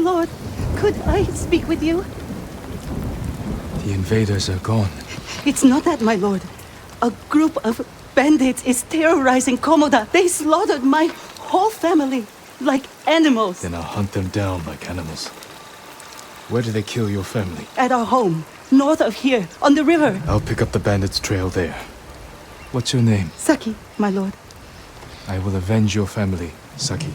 lord, could I speak with you? The invaders are gone. It's not that, my lord. A group of bandits is terrorizing Komoda. They slaughtered my whole family, like animals. Then I'll hunt them down like animals. Where did they kill your family? At our home, north of here, on the river. I'll pick up the bandits' trail there. What's your name? Saki, my lord. I will avenge your family, Saki.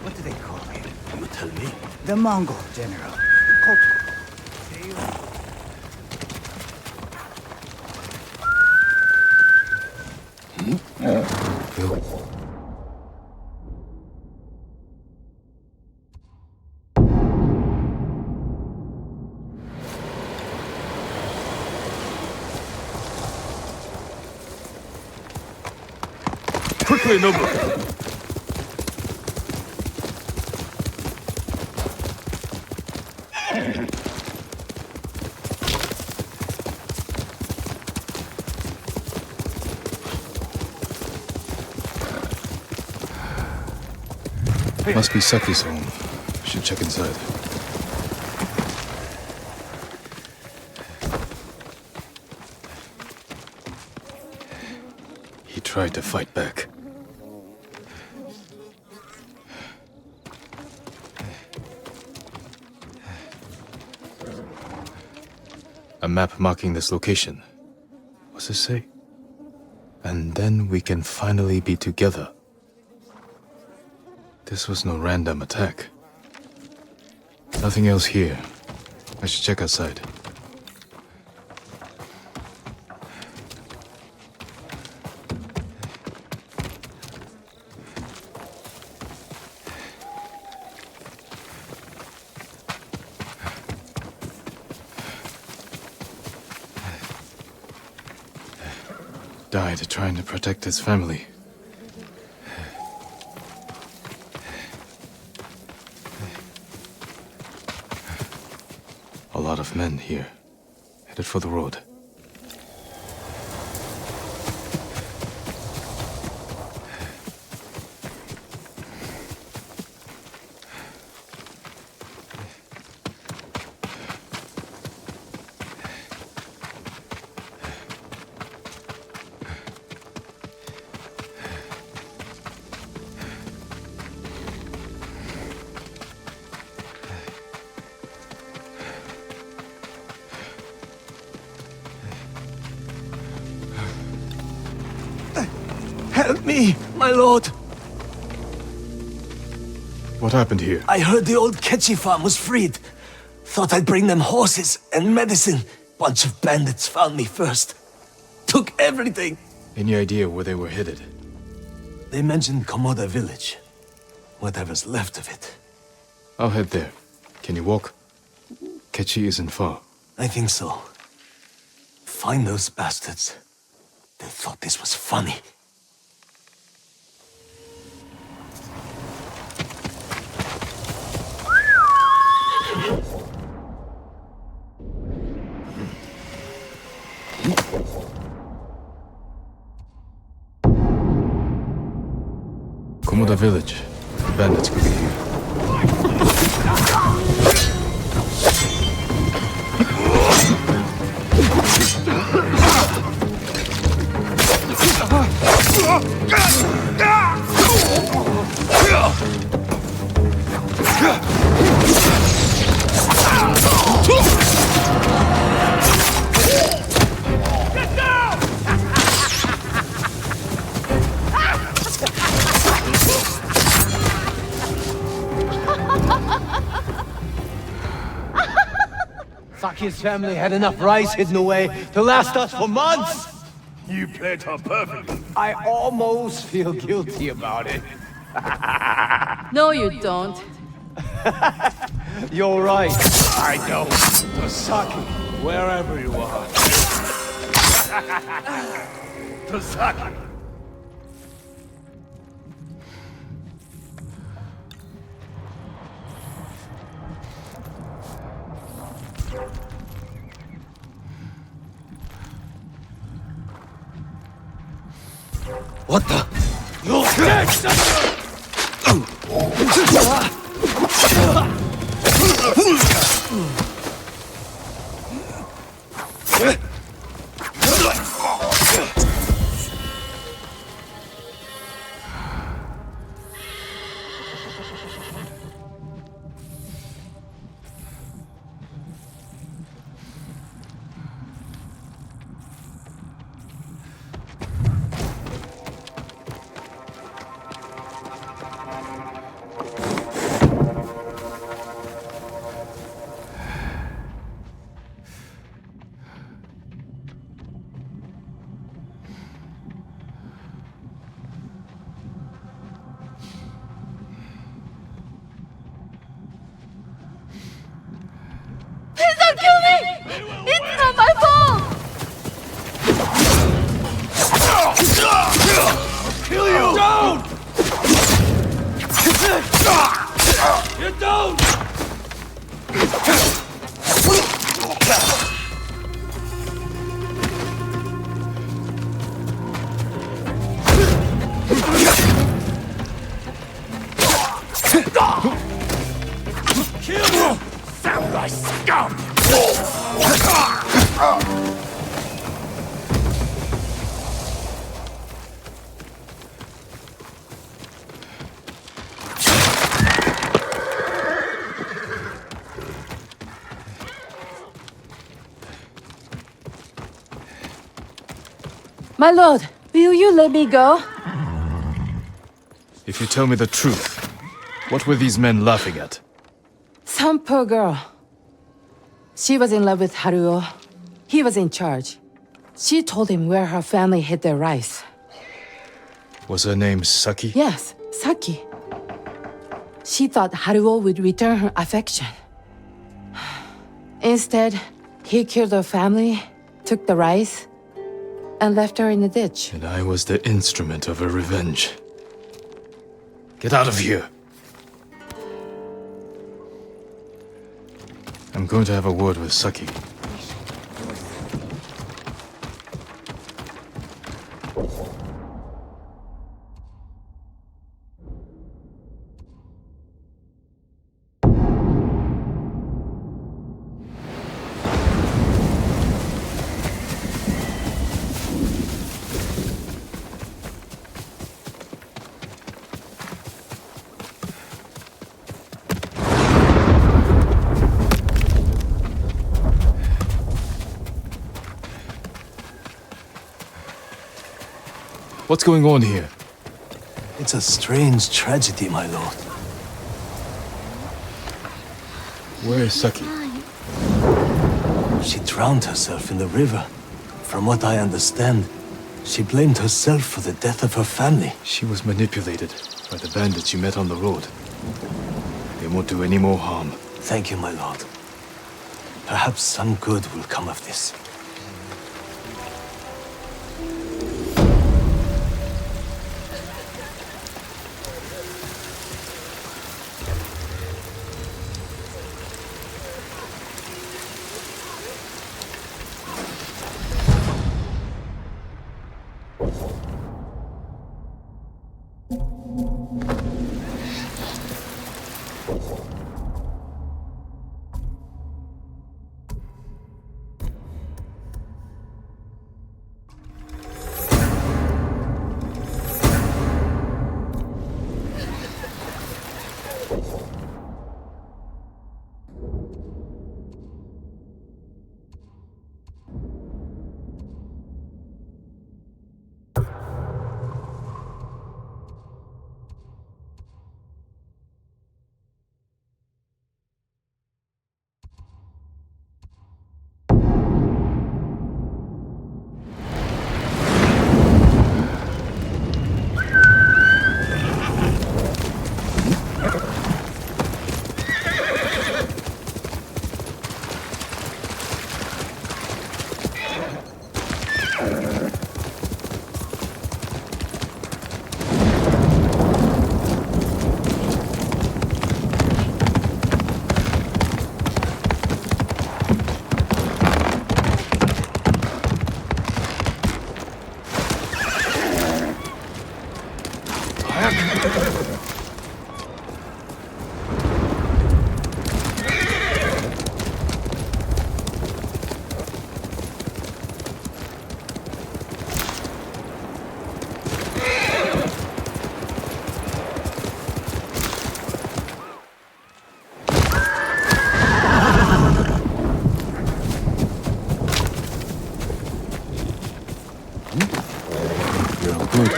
What do they call him? You tell me. The Mongol general. Quickly, Noble! Must be Saki's home. Should check inside. He tried to fight back. A map marking this location. What's it say? And then we can finally be together. This was no random attack. Nothing else here. I should check outside. Died trying to protect his family. A lot of men here, headed for the road. Help me, my lord. What happened here? I heard the old Ketchi farm was freed. Thought I'd bring them horses and medicine. Bunch of bandits found me first. Took everything. Any idea where they were headed? They mentioned Komoda village. Whatever's left of it. I'll head there. Can you walk? Ketchi isn't far. I think so. Find those bastards. They thought this was funny. Komoda village. The bandits could be here. Saki's family had enough rice hidden away to last us for months! You played her perfectly. I almost feel guilty about it. No, you don't. You're right. I don't. Tasaki, wherever you are. Tasaki. What the? You'll get Please don't kill me! It's not my fault! kill you! Don't! You don't! Kill him! Samurai scum! My lord, will you let me go? If you tell me the truth, what were these men laughing at? Some poor girl. She was in love with Haruo. He was in charge. She told him where her family hid their rice. Was her name Saki? Yes, Saki. She thought Haruo would return her affection. Instead, he killed her family, took the rice, and left her in the ditch. And I was the instrument of her revenge. Get out of here! I'm going to have a word with Saki. What's going on here? It's a strange tragedy, my lord. Where is Saki? She drowned herself in the river. From what I understand, she blamed herself for the death of her family. She was manipulated by the bandits you met on the road. They won't do any more harm. Thank you, my lord. Perhaps some good will come of this.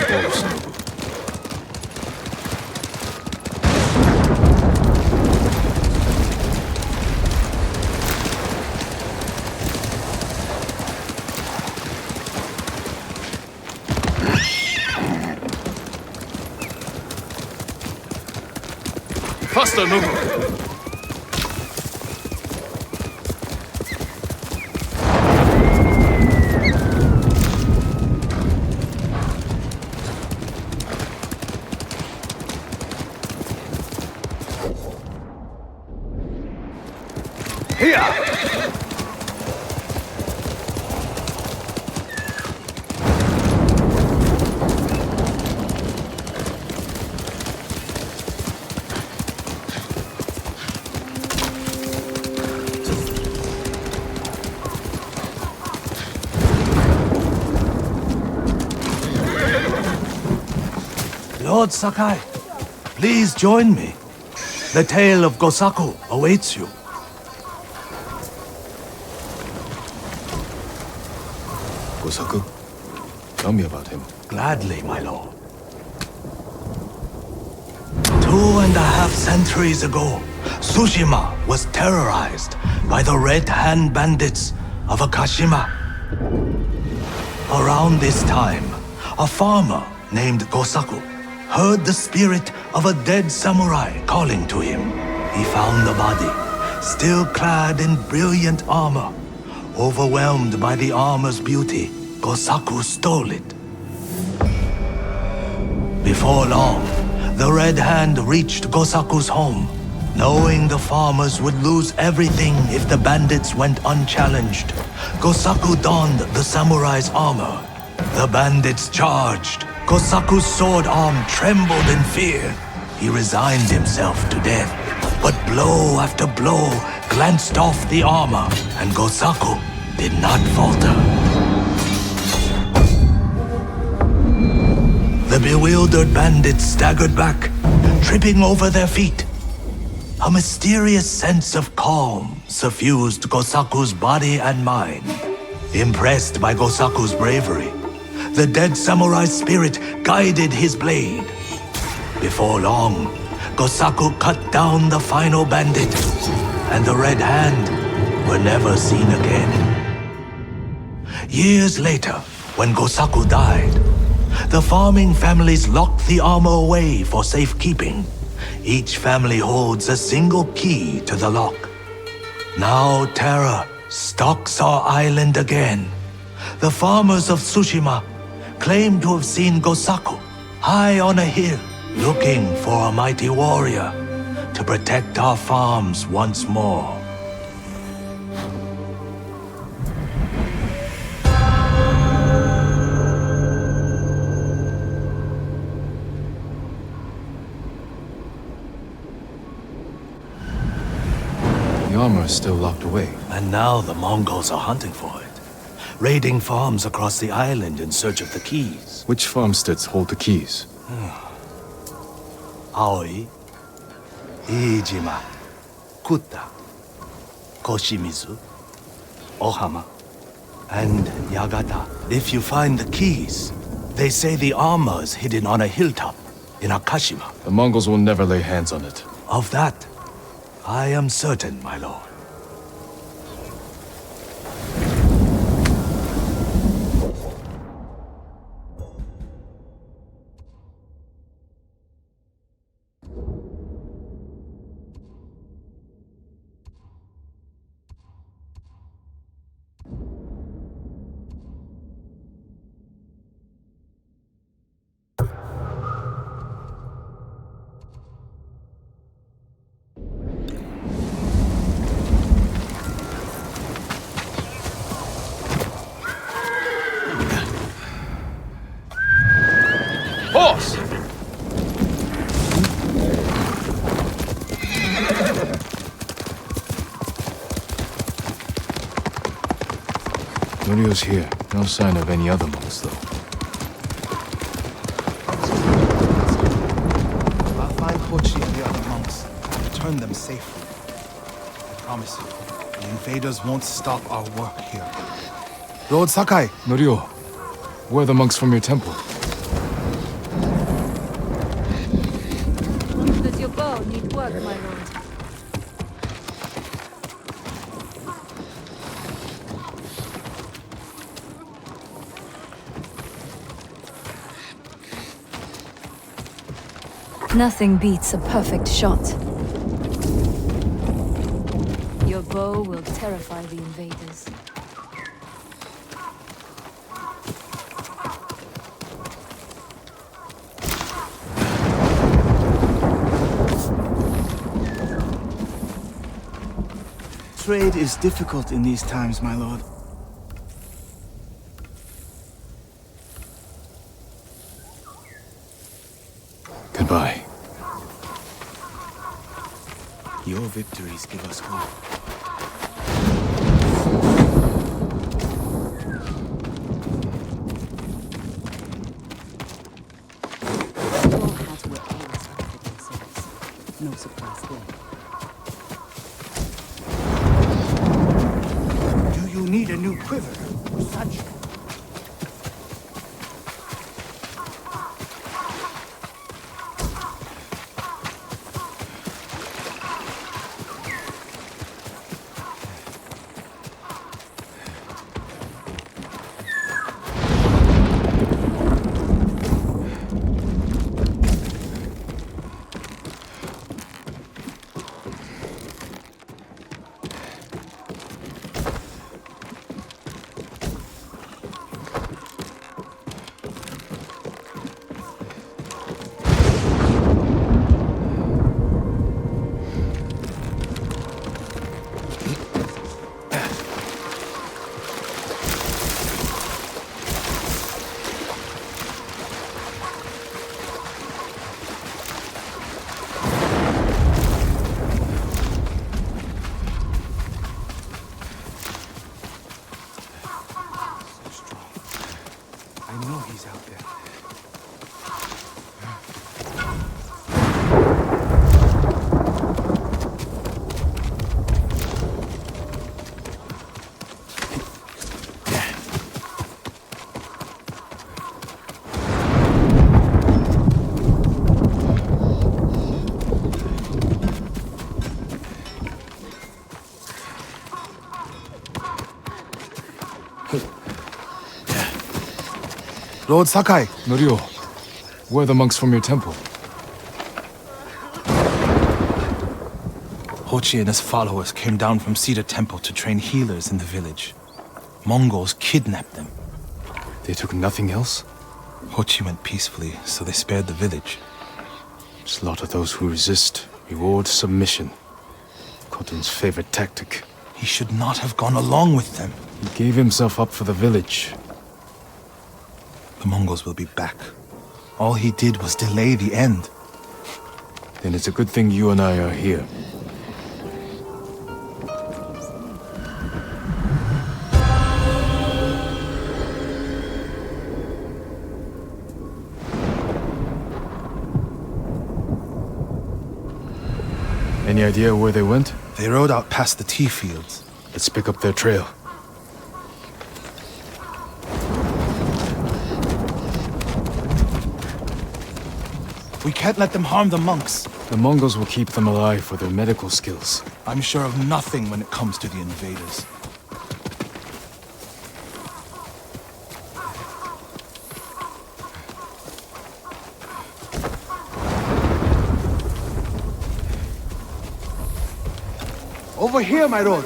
course, Nobu. Faster, Nobu! Lord Sakai, please join me. The tale of Gosaku awaits you. Gosaku? Tell me about him. Gladly, my lord. 2.5 centuries ago, Tsushima was terrorized by the Red Hand bandits of Akashima. Around this time, a farmer named Gosaku heard the spirit of a dead samurai calling to him. He found the body, still clad in brilliant armor. Overwhelmed by the armor's beauty, Gosaku stole it. Before long, the Red Hand reached Gosaku's home. Knowing the farmers would lose everything if the bandits went unchallenged, Gosaku donned the samurai's armor. The bandits charged. Gosaku's sword arm trembled in fear. He resigned himself to death. But blow after blow glanced off the armor, and Gosaku did not falter. The bewildered bandits staggered back, tripping over their feet. A mysterious sense of calm suffused Gosaku's body and mind. Impressed by Gosaku's bravery, the dead samurai's spirit guided his blade. Before long, Gosaku cut down the final bandit, and the Red Hand were never seen again. Years later, when Gosaku died, the farming families locked the armor away for safekeeping. Each family holds a single key to the lock. Now terror stalks our island again. The farmers of Tsushima claim to have seen Gosaku high on a hill, looking for a mighty warrior to protect our farms once more. The armor is still locked away. And now the Mongols are hunting for it, raiding farms across the island in search of the keys. Which farmsteads hold the keys? Aoi, Iijima, Kuta, Koshimizu, Ohama, and Yagata. If you find the keys, they say the armor is hidden on a hilltop in Akashima. The Mongols will never lay hands on it. Of that, I am certain, my lord. Horse! Norio's here. No sign of any other monks, though. I'll find Hochi and the other monks and return them safely. I promise you, the invaders won't stop our work here. Lord Sakai, Norio, where are the monks from your temple? Nothing beats a perfect shot. Your bow will terrify the invaders. Trade is difficult in these times, my lord. Goodbye. Your victories give us hope. All hats were always up for themselves. No surprise there. Do you need a new quiver or such? I know he's out there. Lord Sakai, Norio, where are the monks from your temple? Hochi and his followers came down from Cedar Temple to train healers in the village. Mongols kidnapped them. They took nothing else? Hochi went peacefully, so they spared the village. Slaughter those who resist. Reward submission. Khotun's favorite tactic. He should not have gone along with them. He gave himself up for the village. The Mongols will be back. All he did was delay the end. Then it's a good thing you and I are here. Any idea where they went? They rode out past the tea fields. Let's pick up their trail. We can't let them harm the monks. The Mongols will keep them alive for their medical skills. I'm sure of nothing when it comes to the invaders. Over here, my lord.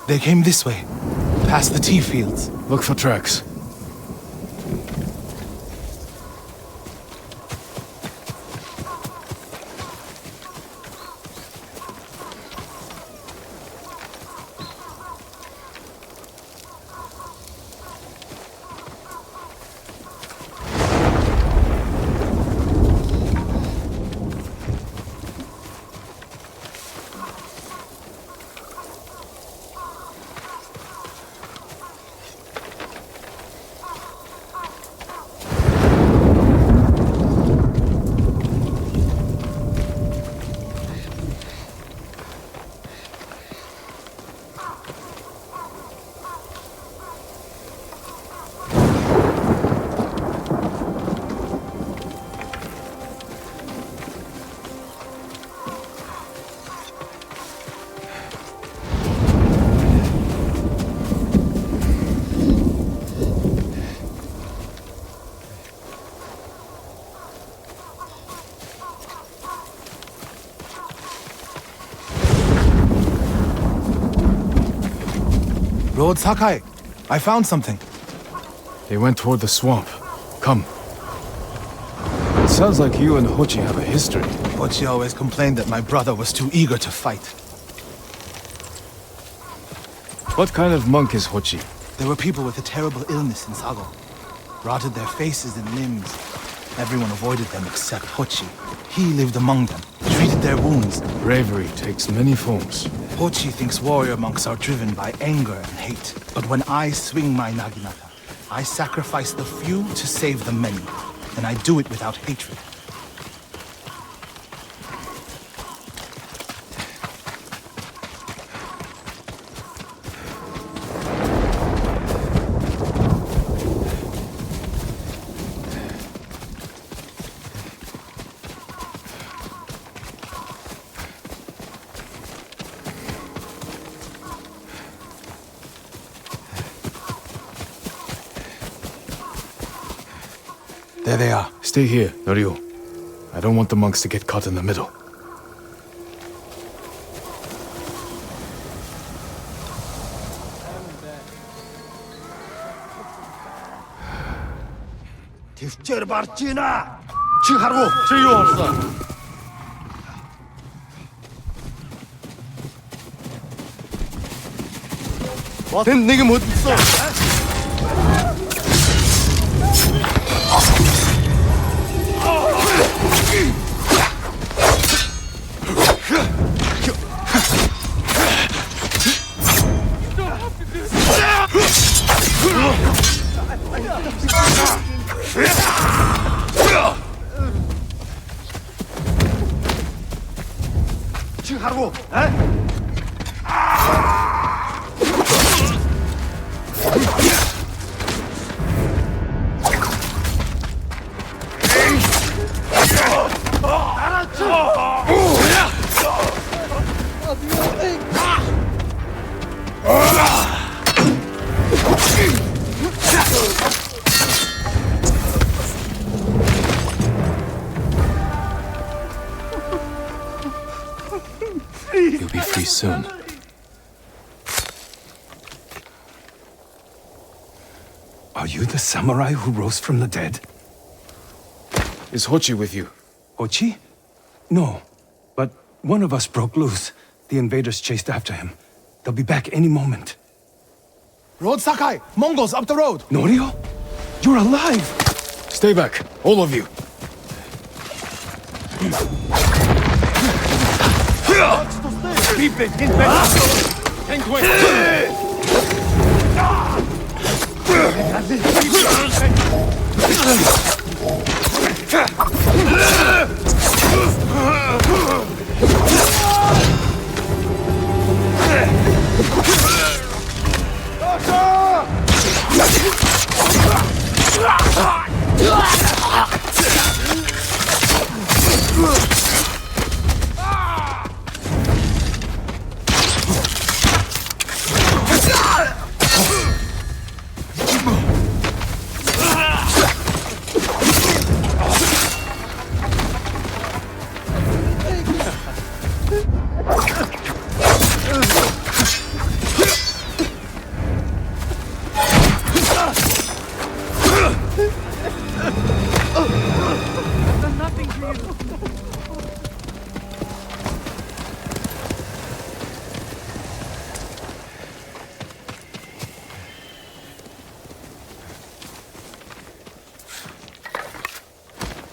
They came this way, past the tea fields. Look for tracks. Lord Sakai, I found something. They went toward the swamp. Come. It sounds like you and Hochi have a history. Hochi always complained that my brother was too eager to fight. What kind of monk is Hochi? There were people with a terrible illness in Sago. Rotted their faces and limbs. Everyone avoided them except Hochi. He lived among them, treated their wounds. Bravery takes many forms. Hochi thinks warrior monks are driven by anger and hate. But when I swing my naginata, I sacrifice the few to save the many. And I do it without hatred. There they are. Stay here, Norio. I don't want the monks to get caught in the middle. You'll be free soon. Are you the samurai who rose from the dead? Is Hochi with you? Ochi? No. But one of us broke loose. The invaders chased after him. They'll be back any moment. Lord Sakai! Mongols up the road! Norio? You're alive! Stay back, all of you.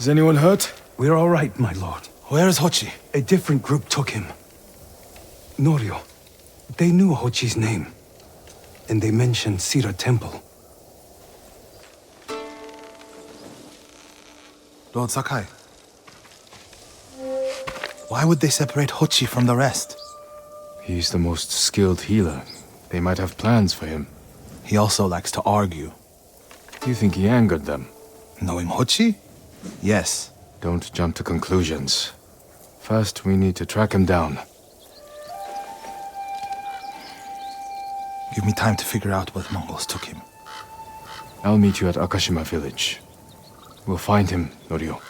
Is anyone hurt? We're all right, my lord. Where is Hochi? A different group took him. Norio. They knew Hochi's name. And they mentioned Cedar Temple. Lord Sakai. Why would they separate Hochi from the rest? He's the most skilled healer. They might have plans for him. He also likes to argue. You think he angered them? Knowing Hochi? Yes. Don't jump to conclusions. First, we need to track him down. Give me time to figure out what Mongols took him. I'll meet you at Akashima village. We'll find him, Norio.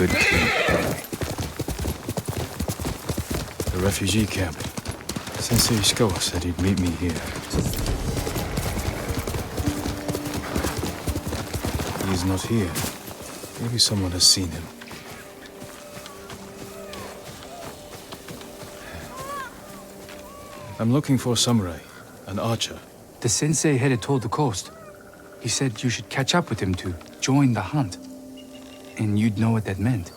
good team. The refugee camp. Sensei Ishikawa said he'd meet me here. He's not here. Maybe someone has seen him. I'm looking for a samurai, an archer. The sensei headed toward the coast. He said you should catch up with him to join the hunt. And you'd know what that meant.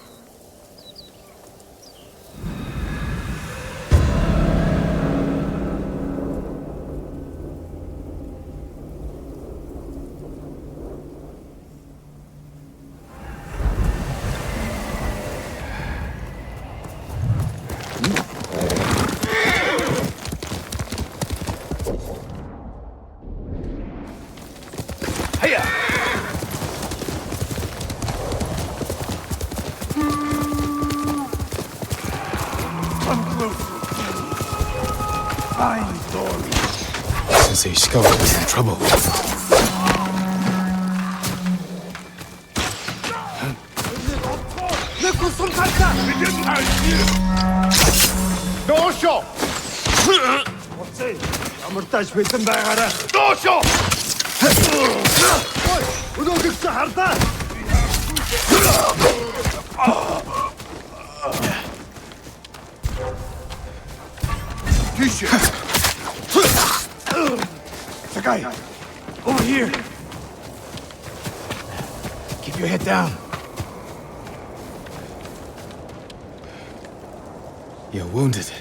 Sensei Ishikawa is in trouble. Sakai, over here. Keep your head down. You're wounded.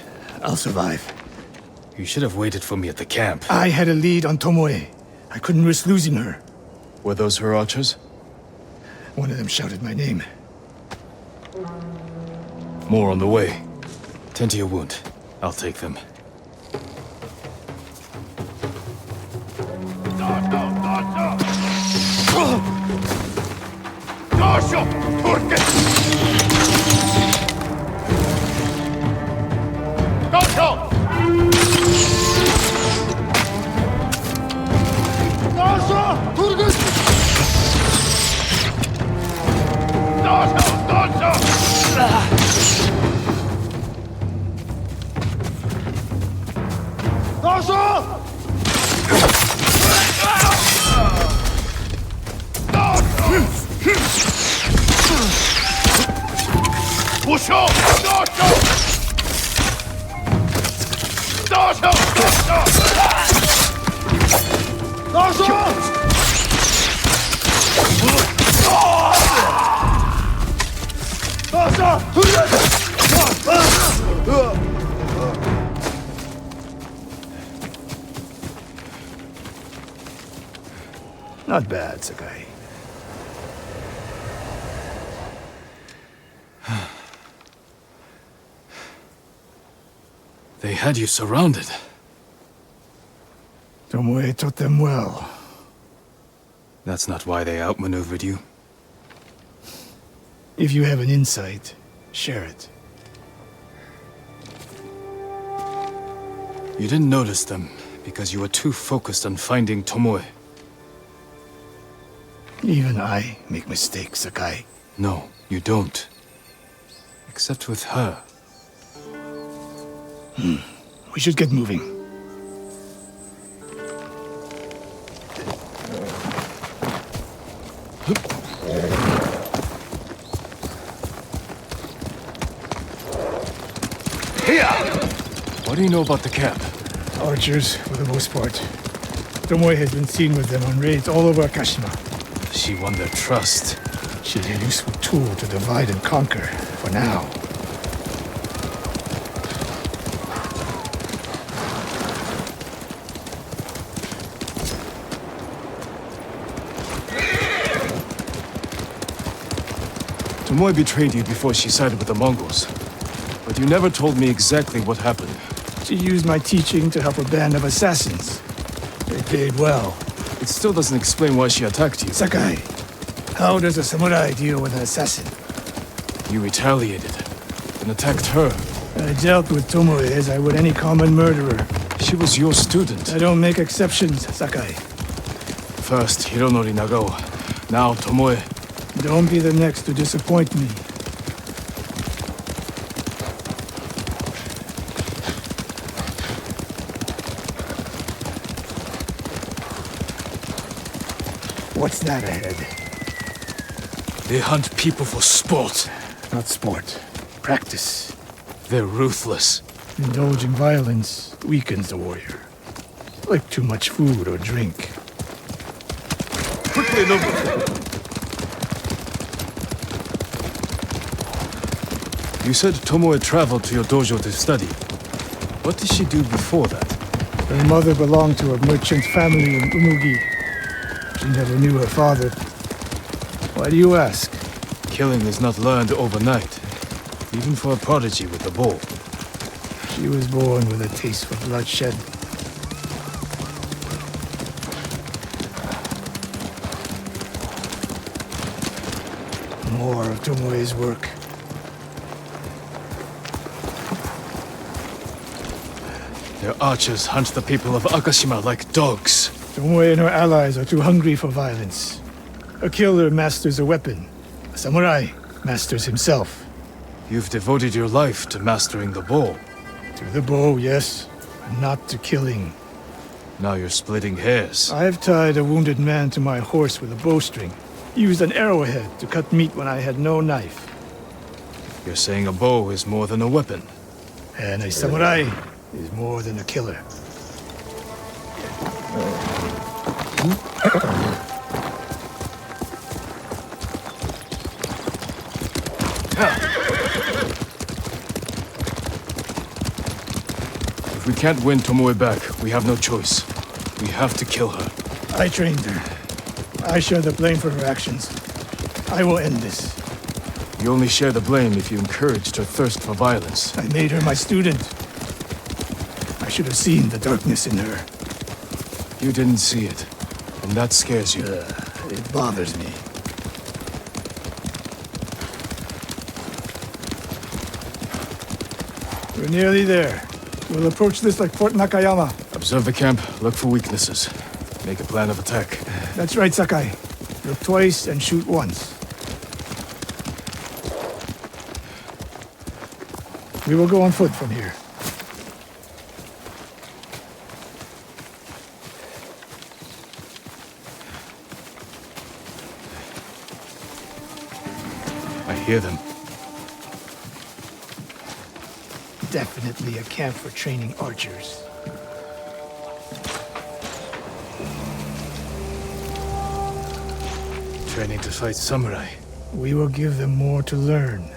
I'll survive. You should have waited for me at the camp. I had a lead on Tomoe. I couldn't risk losing her. Were those her archers? One of them shouted my name. More on the way. Tend to your wound. I'll take them. Not bad, Sakai. They had you surrounded. Tomoe taught them well. That's not why they outmaneuvered you. If you have an insight, share it. You didn't notice them because you were too focused on finding Tomoe. Even I make mistakes, Sakai. No, you don't. Except with her. We should get moving. What do you know about the camp? Archers, for the most part. Tomoe has been seen with them on raids all over Akashima. She won their trust. She's a useful tool to divide and conquer, for now. Tomoe betrayed you before she sided with the Mongols. But you never told me exactly what happened. She used my teaching to help a band of assassins. They paid well. It still doesn't explain why she attacked you. Sakai, how does a samurai deal with an assassin? You retaliated and attacked her. I dealt with Tomoe as I would any common murderer. She was your student. I don't make exceptions, Sakai. First Hironori Nagao, now Tomoe. Don't be the next to disappoint me. What's that ahead? They hunt people for sport. Not sport. Practice. They're ruthless. Indulging violence weakens the warrior. Like too much food or drink. Quickly, look! You said Tomoe traveled to your dojo to study. What did she do before that? Her mother belonged to a merchant family in Umugi. She never knew her father. Why do you ask? Killing is not learned overnight, even for a prodigy with a bow. She was born with a taste for bloodshed. More of Tomoe's work. Their archers hunt the people of Akashima like dogs. Tomoe and her allies are too hungry for violence. A killer masters a weapon. A samurai masters himself. You've devoted your life to mastering the bow. To the bow, yes, but not to killing. Now you're splitting hairs. I've tied a wounded man to my horse with a bowstring. Used an arrowhead to cut meat when I had no knife. You're saying a bow is more than a weapon. And a samurai is more than a killer. If we can't win Tomoe back, we have no choice. We have to kill her. I trained her. I share the blame for her actions. I will end this. You only share the blame if you encouraged her thirst for violence. I made her my student. I should have seen the darkness in her. You didn't see it, and that scares you. It bothers me. We're nearly there. We'll approach this like Fort Nakayama. Observe the camp, look for weaknesses. Make a plan of attack. That's right, Sakai. Look twice and shoot once. We will go on foot from here. I hear them. Definitely a camp for training archers. Training to fight samurai. We will give them more to learn.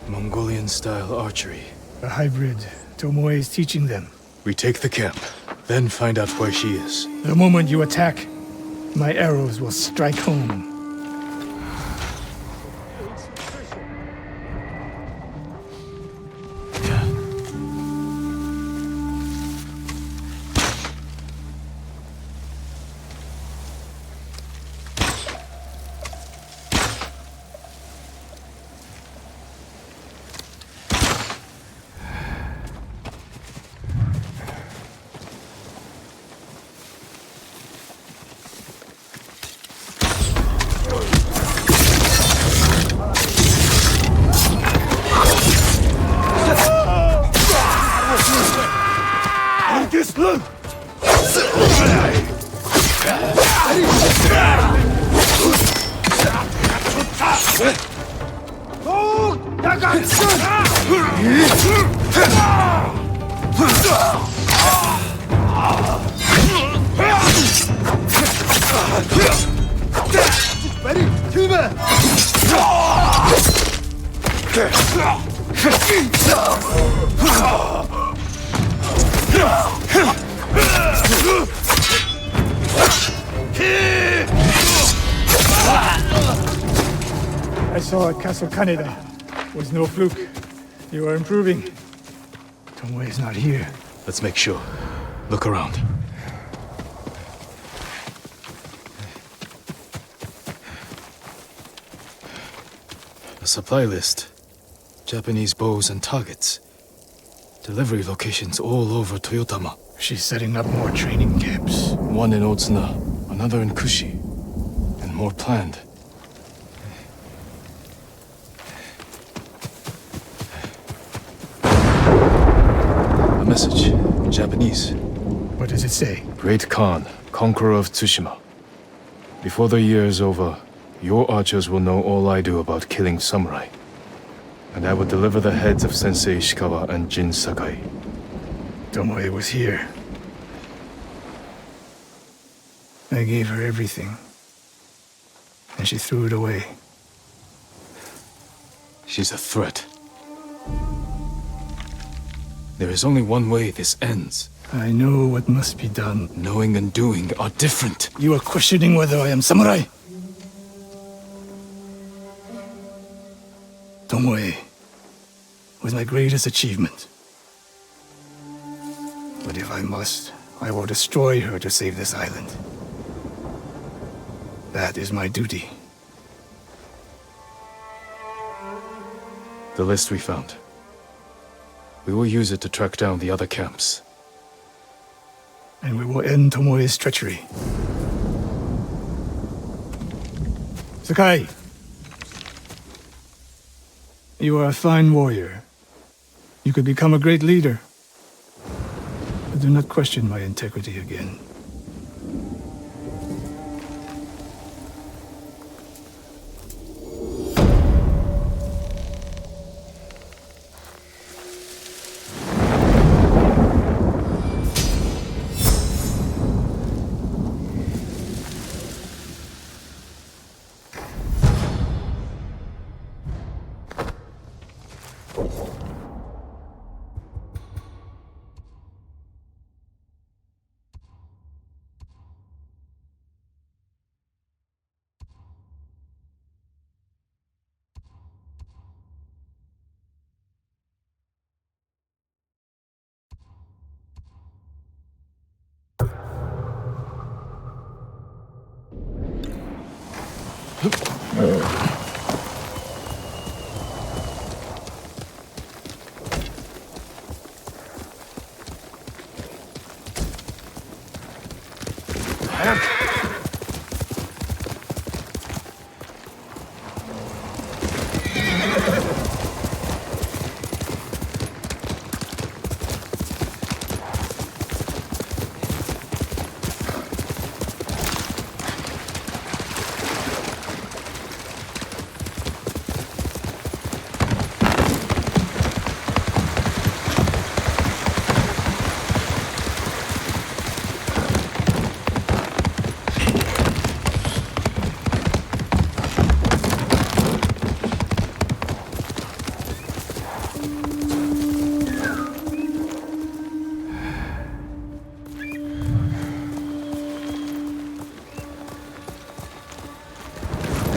Mongolian-style archery. A hybrid. Tomoe is teaching them. We take the camp, then find out where she is. The moment you attack, my arrows will strike home. I saw at Castle Kaneda. Was no fluke. You are improving. Tomoe is not here. Let's make sure. Look around. A supply list. Japanese bows and targets. Delivery locations all over Toyotama. She's setting up more training camps. One in Otsuna, another in Kushi, and more planned. A message in Japanese. What does it say? Great Khan, conqueror of Tsushima. Before the year is over, your archers will know all I do about killing samurai. And I will deliver the heads of Sensei Ishikawa and Jin Sakai. Tomoe was here. I gave her everything. And she threw it away. She's a threat. There is only one way this ends. I know what must be done. Knowing and doing are different. You are questioning whether I am samurai? Tomoe was my greatest achievement. But if I must, I will destroy her to save this island. That is my duty. The list we found. We will use it to track down the other camps. And we will end Tomoe's treachery. Sakai! You are a fine warrior. You could become a great leader. But do not question my integrity again.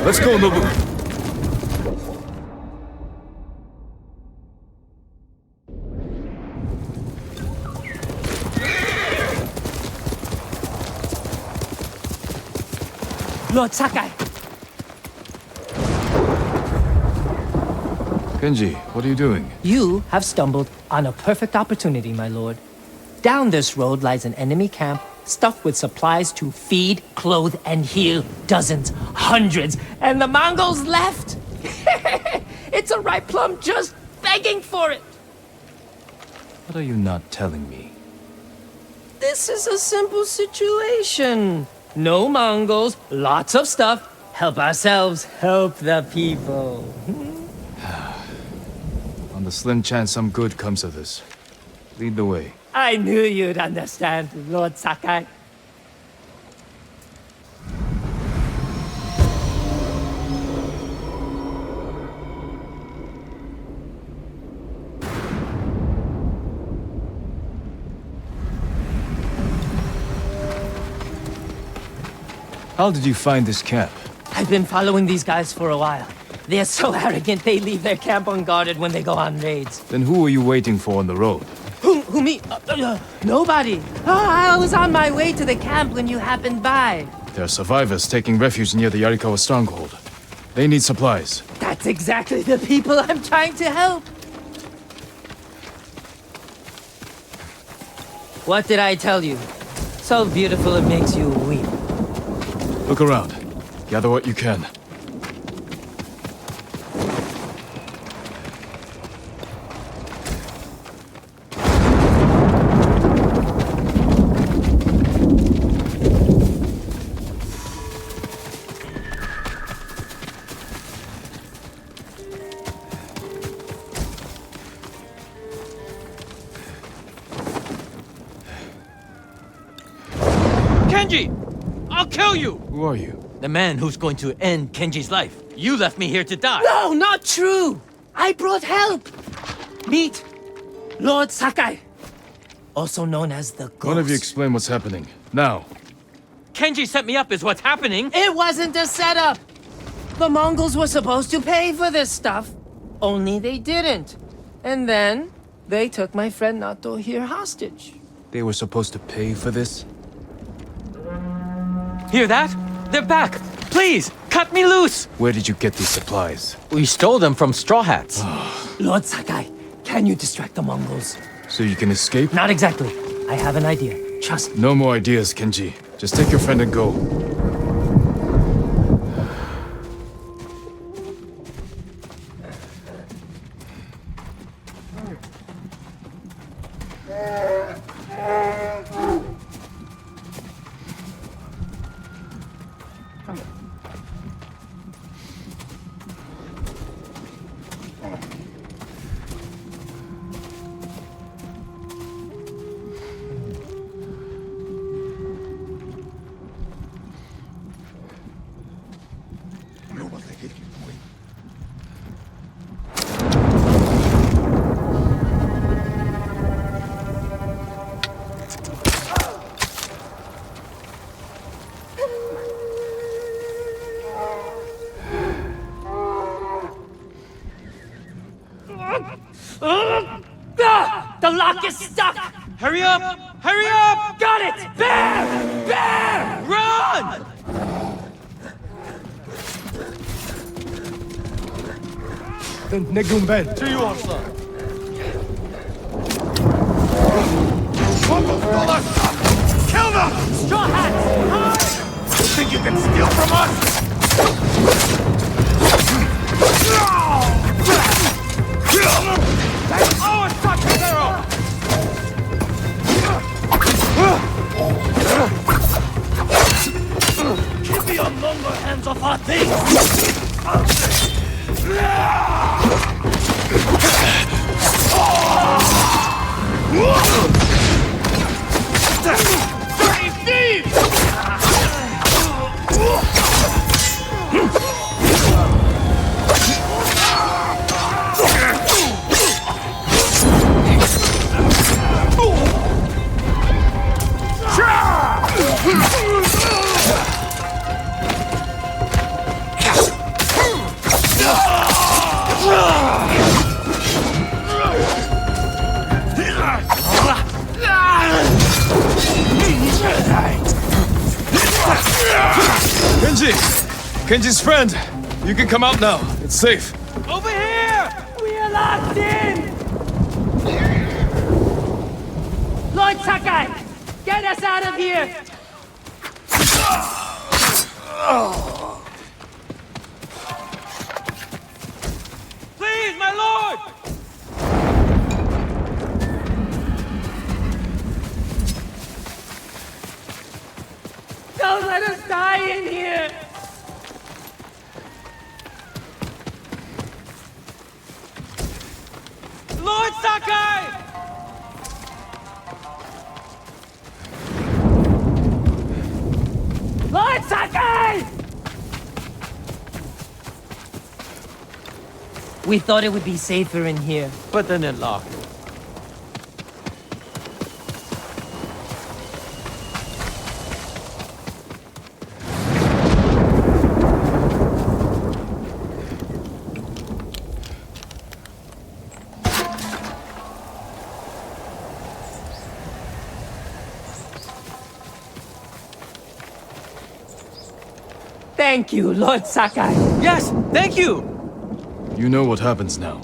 Let's go, Nobu! Lord Sakai! Kenji, what are you doing? You have stumbled on a perfect opportunity, my lord. Down this road lies an enemy camp stuffed with supplies to feed, clothe, and heal dozens, hundreds, and the Mongols left! It's a ripe plum just begging for it! What are you not telling me? This is a simple situation. No Mongols, lots of stuff. Help ourselves, help the people. On the slim chance some good comes of this, lead the way. I knew you'd understand, Lord Sakai. How did you find this camp? I've been following these guys for a while. They're so arrogant they leave their camp unguarded when they go on raids. Then who were you waiting for on the road? Who me? Nobody. I was on my way to the camp when you happened by. There are survivors taking refuge near the Yarikawa stronghold. They need supplies. That's exactly the people I'm trying to help. What did I tell you? So beautiful it makes you weep. Look around. Gather what you can. Kenji! I'll kill you! Who are you? The man who's going to end Kenji's life. You left me here to die. No, not true! I brought help! Meet Lord Sakai, also known as the Ghost. One of you explain what's happening. Now. Kenji set me up is what's happening. It wasn't a setup! The Mongols were supposed to pay for this stuff, only they didn't. And then, they took my friend Nato here hostage. They were supposed to pay for this? Hear that? They're back! Please, cut me loose! Where did you get these supplies? We stole them from Straw Hats. Lord Sakai, can you distract the Mongols? So you can escape? Not exactly. I have an idea. Trust me. No more ideas, Kenji. Just take your friend and go. The lock is stuck! Hurry up! Hurry up! Got it! Bear! Bear! Run! Negumben! To you also. Kill them! Straw hats! You think you can steal from us? That's our Takahiro! Keep your Mongol hands off our things! Dirty thieves! Kenji! Kenji's friend! You can come out now. It's safe. Over here! We are locked in! Lord Sakai! Get us out of here! Please, my lord! Don't let us die in here! Lord Sakai! Lord Sakai! We thought it would be safer in here. But then it locked. Thank you, Lord Sakai. Yes, thank you! You know what happens now.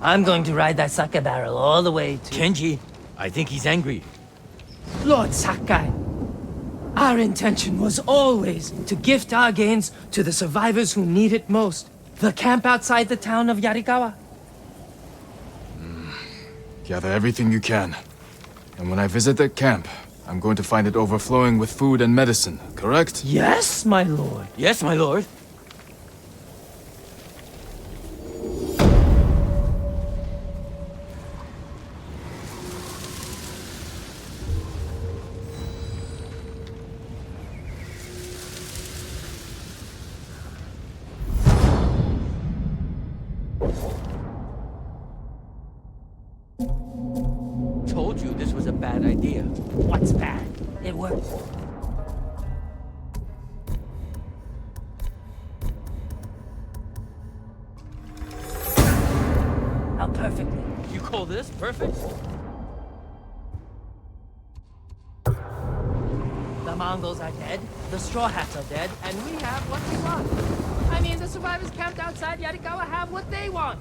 I'm going to ride that Sakai barrel all the way to... Kenji, I think he's angry. Lord Sakai, our intention was always to gift our gains to the survivors who need it most. The camp outside the town of Yarikawa. Gather everything you can. And when I visit that camp, I'm going to find it overflowing with food and medicine, correct? Yes, my lord. Yes, my lord. a bad idea. What's bad? It worked. How perfectly. You call this perfect? The Mongols are dead, the Straw Hats are dead, and we have what we want. I mean, the survivors camped outside Yarikawa have what they want.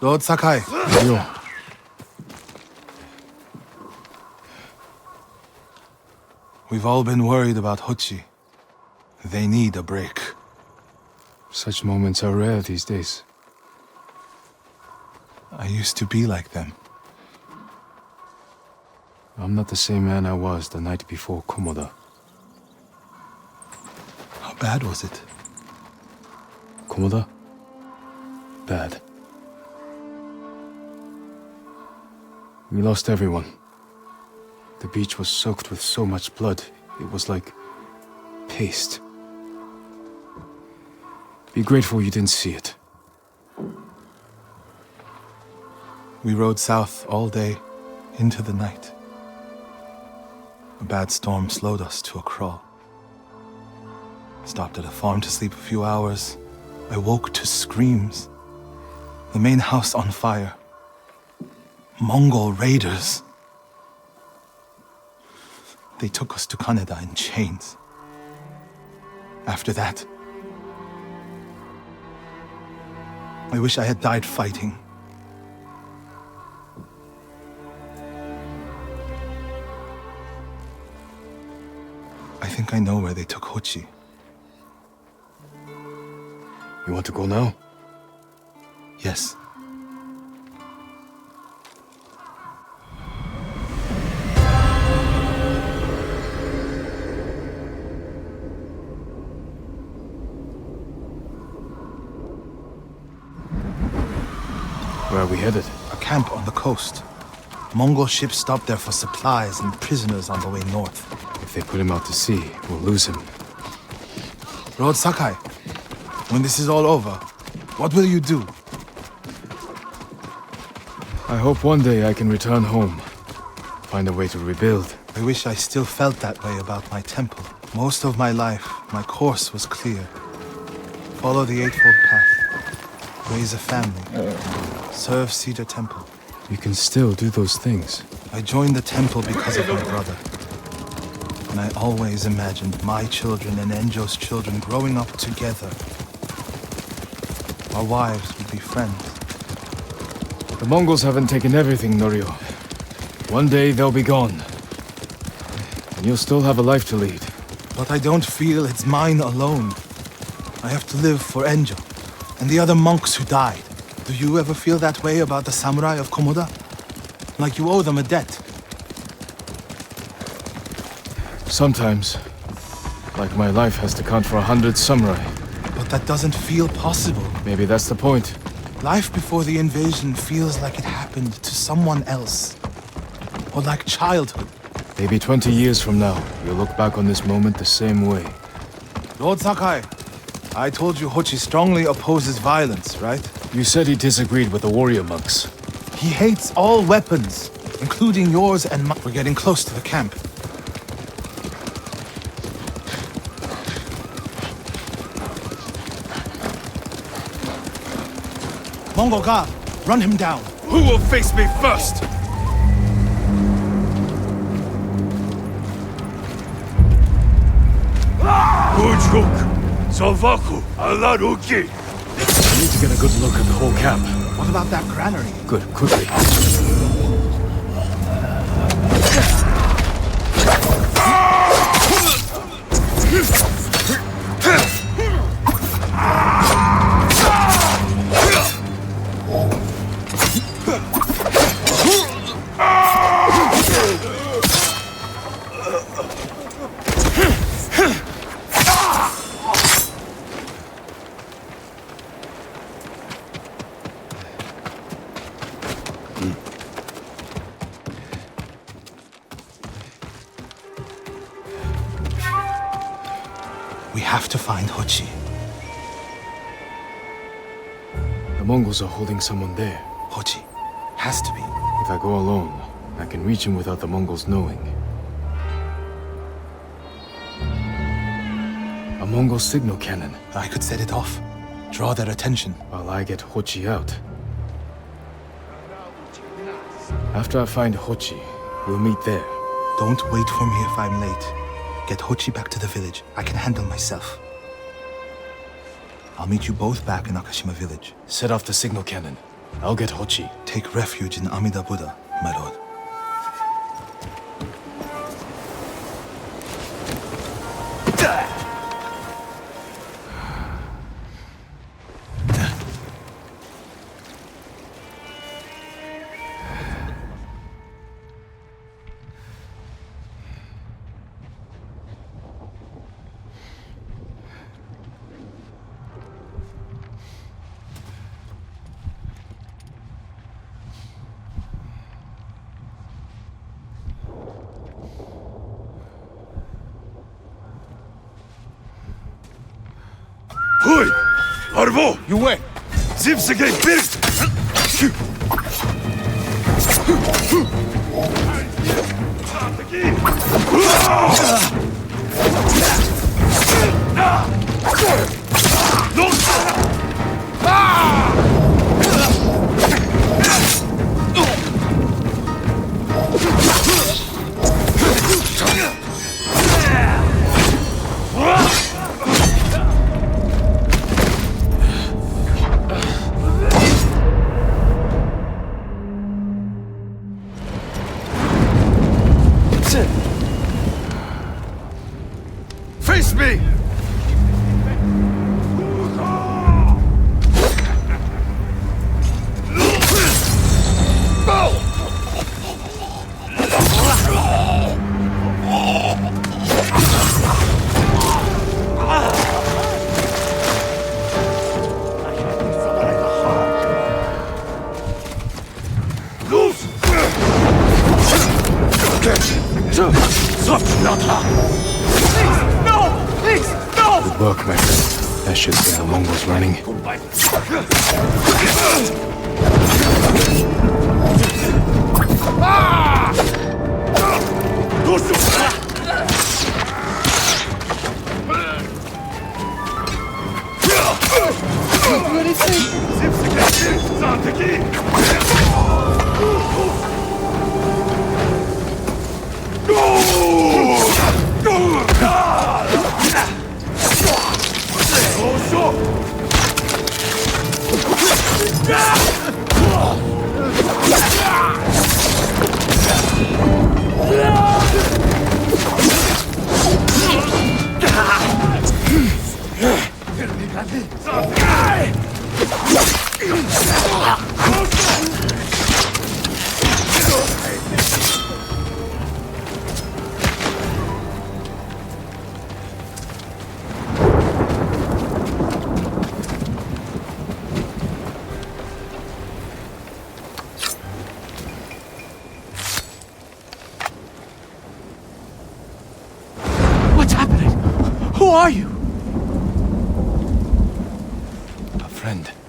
Lord Sakai. Yo. We've all been worried about Hochi. They need a break. Such moments are rare these days. I used to be like them. I'm not the same man I was the night before Komoda. How bad was it? Komoda? Bad. We lost everyone. The beach was soaked with so much blood, it was like paste. Be grateful you didn't see it. We rode south all day, into the night. A bad storm slowed us to a crawl. Stopped at a farm to sleep a few hours. I woke to screams. The main house on fire. Mongol raiders. They took us to Kaneda in chains. After that, I wish I had died fighting. I think I know where they took Hochi. You want to go now? Yes. Where are we headed? A camp on the coast. Mongol ships stopped there for supplies and prisoners on the way north. If they put him out to sea, we'll lose him. Lord Sakai, when this is all over, what will you do? I hope one day I can return home. Find a way to rebuild. I wish I still felt that way about my temple. Most of my life, my course was clear. Follow the Eightfold Path. Raise a family. Serve Cedar Temple. You can still do those things. I joined the temple because of my brother. And I always imagined my children and Enjo's children growing up together. Our wives would be friends. The Mongols haven't taken everything, Norio. One day they'll be gone. And you'll still have a life to lead. But I don't feel it's mine alone. I have to live for Enjo and the other monks who died. Do you ever feel that way about the samurai of Komoda? Like you owe them a debt? Sometimes, like my life has to count for 100 samurai. But that doesn't feel possible. Maybe that's the point. Life before the invasion feels like it happened to someone else. Or like childhood. Maybe 20 years from now, you'll look back on this moment the same way. Lord Sakai, I told you Hochi strongly opposes violence, right? You said he disagreed with the warrior monks. He hates all weapons, including yours and mine. We're getting close to the camp. Mongol guard, run him down. Who will face me first? I need to get a good look at the whole camp. What about that granary? Good, quickly. We have to find Hochi. The Mongols are holding someone there. Hochi. Has to be. If I go alone, I can reach him without the Mongols knowing. A Mongol signal cannon. I could set it off. Draw their attention. While I get Hochi out. After I find Hochi, we'll meet there. Don't wait for me if I'm late. Get Hochi back to the village. I can handle myself. I'll meet you both back in Akashima village. Set off the signal cannon. I'll get Hochi. Take refuge in Amida Buddha, my lord. Hoi! Arvo! You wait! Zipsige Birst! Face me! Good work, my friend. That should get the Mongols running.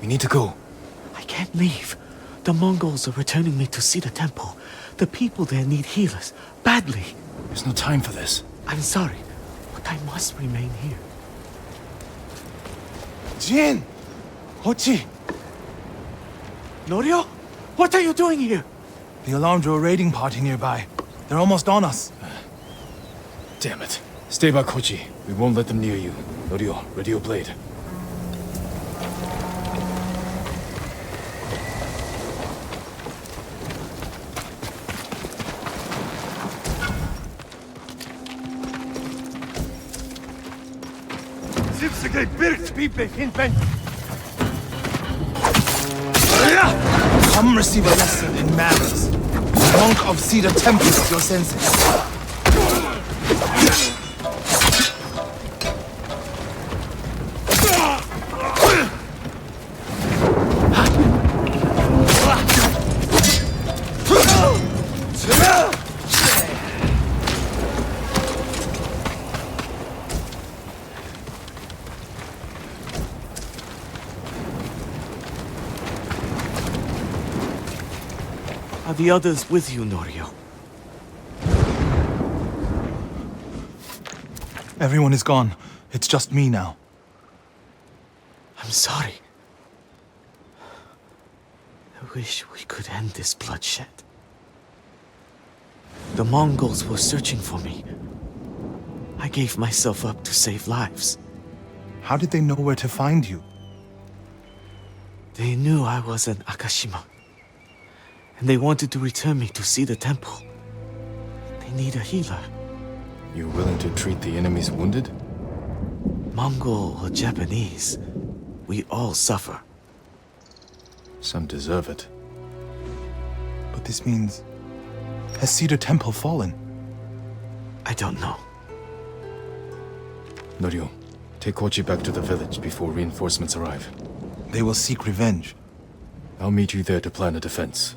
We need to go. I can't leave. The Mongols are returning me to see the temple. The people there need healers, badly. There's no time for this. I'm sorry, but I must remain here. Jin! Hochi! Norio? What are you doing here? The alarm drew a raiding party nearby. They're almost on us. Damn it. Stay back, Kochi. We won't let them near you. Norio, ready your blade. Come receive a lesson in manners. The monk of Cedar Temple is your sensei. Are the others with you, Norio? Everyone is gone. It's just me now. I'm sorry. I wish we could end this bloodshed. The Mongols were searching for me. I gave myself up to save lives. How did they know where to find you? They knew I was an Akashima. And they wanted to return me to see the temple. They need a healer. You're willing to treat the enemy's wounded? Mongol or Japanese, we all suffer. Some deserve it. But this means... Has Cedar Temple fallen? I don't know. Norio, take Kochi back to the village before reinforcements arrive. They will seek revenge. I'll meet you there to plan a defense.